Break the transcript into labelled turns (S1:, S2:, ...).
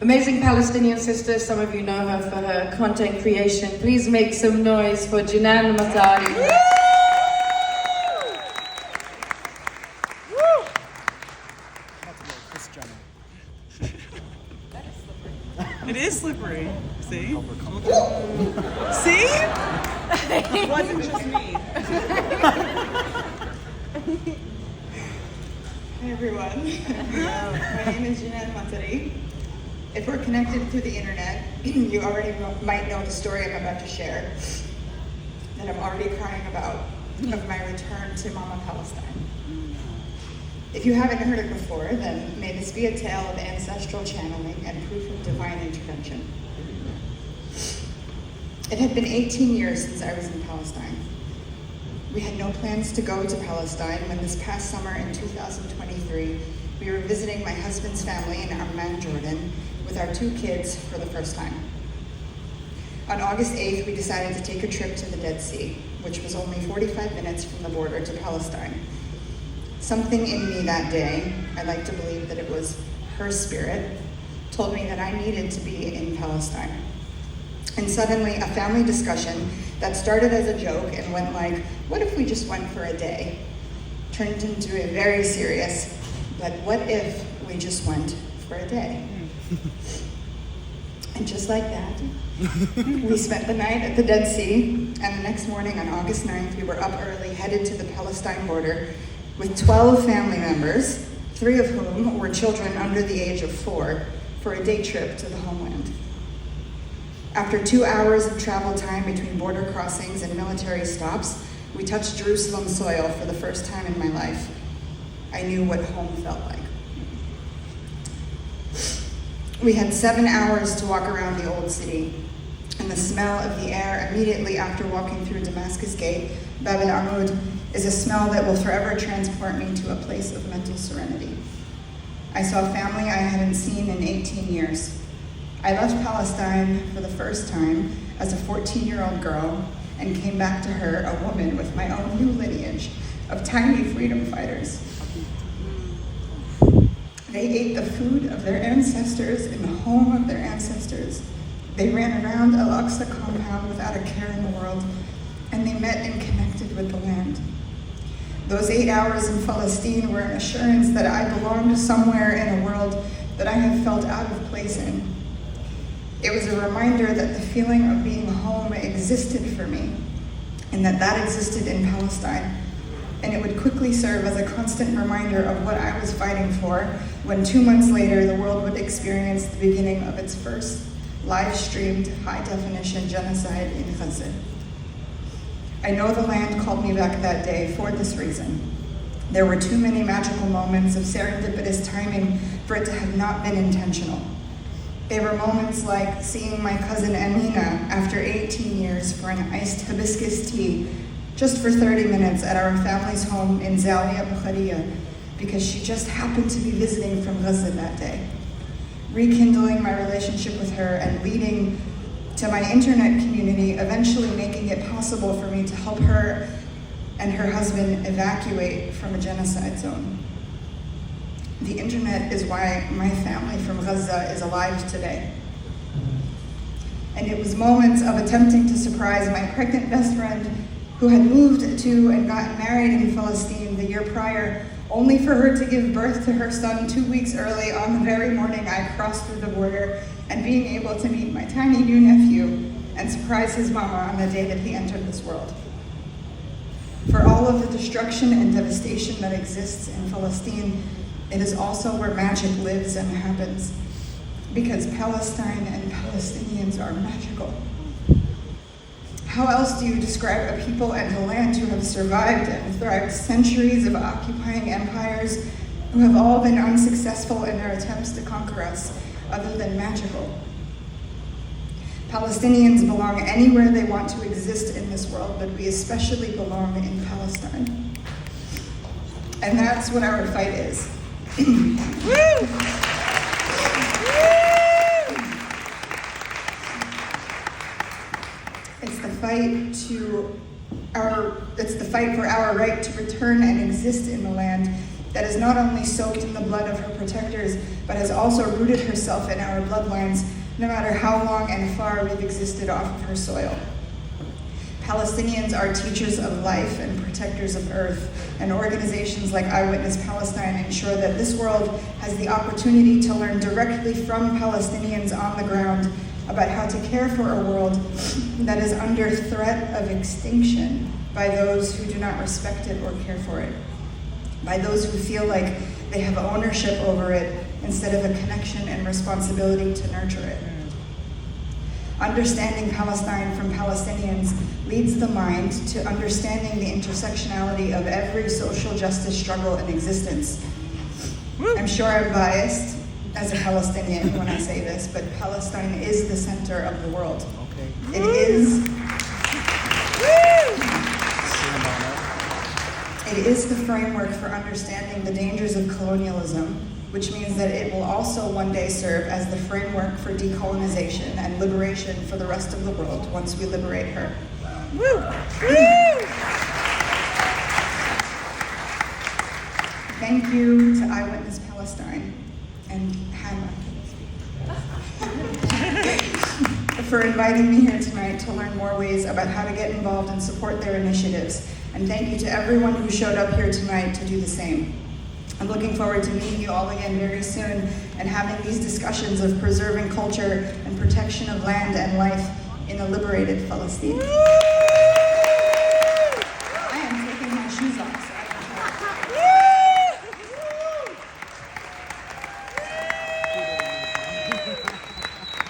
S1: amazing Palestinian sister. Some of you know her for her content creation. Please make some noise for Jinan Matari.
S2: It is slippery. See? See? It wasn't just me.
S3: Hi everyone. My name is Jinan Matari. If we're connected through the internet, you already might know the story I'm about to share, that I'm already crying about, of my return to Mama Palestine. If you haven't heard it before, then may this be a tale of ancestral channeling and proof of divine intervention. It had been 18 years since I was in Palestine. We had no plans to go to Palestine when this past summer in 2023, we were visiting my husband's family in Amman, Jordan, with our 2 kids for the first time. On August 8th, we decided to take a trip to the Dead Sea, which was only 45 minutes from the border to Palestine. Something in me that day, I like to believe that it was her spirit, told me that I needed to be in Palestine. And suddenly, a family discussion that started as a joke and went like, what if we just went for a day, turned into a very serious, but what if we just went for a day? And just like that, we spent the night at the Dead Sea, and the next morning on August 9th, we were up early, headed to the Palestine border with 12 family members, 3 of whom were children under the age of 4, for a day trip to the homeland. After 2 hours of travel time between border crossings and military stops, we touched Jerusalem soil for the first time in my life. I knew what home felt like. We had 7 hours to walk around the old city, and the smell of the air immediately after walking through Damascus Gate, Bab al-Amud, is a smell that will forever transport me to a place of mental serenity. I saw family I hadn't seen in 18 years. I left Palestine for the first time as a 14-year-old girl and came back to her a woman with my own new lineage of tiny freedom fighters. They ate the food of their ancestors in the home of their ancestors. They ran around Al-Aqsa compound without a care in the world, and they met and connected with the land. Those 8 hours in Palestine were an assurance that I belonged somewhere in a world that I have felt out of place in. It was a reminder that the feeling of being home existed for me, and that existed in Palestine. And it would quickly serve as a constant reminder of what I was fighting for when 2 months later the world would experience the beginning of its first live-streamed, high-definition genocide in Gaza. I know the land called me back that day for this reason. There were too many magical moments of serendipitous timing for it to have not been intentional. They were moments like seeing my cousin Amina after 18 years for an iced hibiscus tea just for 30 minutes at our family's home in Zawiya Bukhariya because she just happened to be visiting from Gaza that day. Rekindling my relationship with her and leading to my internet community, eventually making it possible for me to help her and her husband evacuate from a genocide zone. The internet is why my family from Gaza is alive today. And it was moments of attempting to surprise my pregnant best friend who had moved to and gotten married in Palestine the year prior, only for her to give birth to her son 2 weeks early on the very morning I crossed through the border, and being able to meet my tiny new nephew and surprise his mama on the day that he entered this world. For all of the destruction and devastation that exists in Palestine, it is also where magic lives and happens, because Palestine and Palestinians are magical. How else do you describe a people and a land who have survived and thrived centuries of occupying empires, who have all been unsuccessful in their attempts to conquer us, other than magical? Palestinians belong anywhere they want to exist in this world, but we especially belong in Palestine. And that's what our fight is. Woo! It's the fight for our right to return and exist in the land, that is not only soaked in the blood of her protectors, but has also rooted herself in our bloodlines, no matter how long and far we've existed off of her soil. Palestinians are teachers of life and protectors of earth, and organizations like Eyewitness Palestine ensure that this world has the opportunity to learn directly from Palestinians on the ground about how to care for a world that is under threat of extinction by those who do not respect it or care for it, by those who feel like they have ownership over it instead of a connection and responsibility to nurture it. Understanding Palestine from Palestinians leads the mind to understanding the intersectionality of every social justice struggle in existence. I'm sure I'm biased as a Palestinian when I say this, but Palestine is the center of the world. Okay. It is the framework for understanding the dangers of colonialism, which means that it will also one day serve as the framework for decolonization and liberation for the rest of the world once we liberate her. Woo! Woo! Thank you to Eyewitness Palestine and Hannah for inviting me here tonight to learn more ways about how to get involved and support their initiatives. And thank you to everyone who showed up here tonight to do the same. I'm looking forward to meeting you all again very soon and having these discussions of preserving culture and protection of land and life in a liberated Palestine.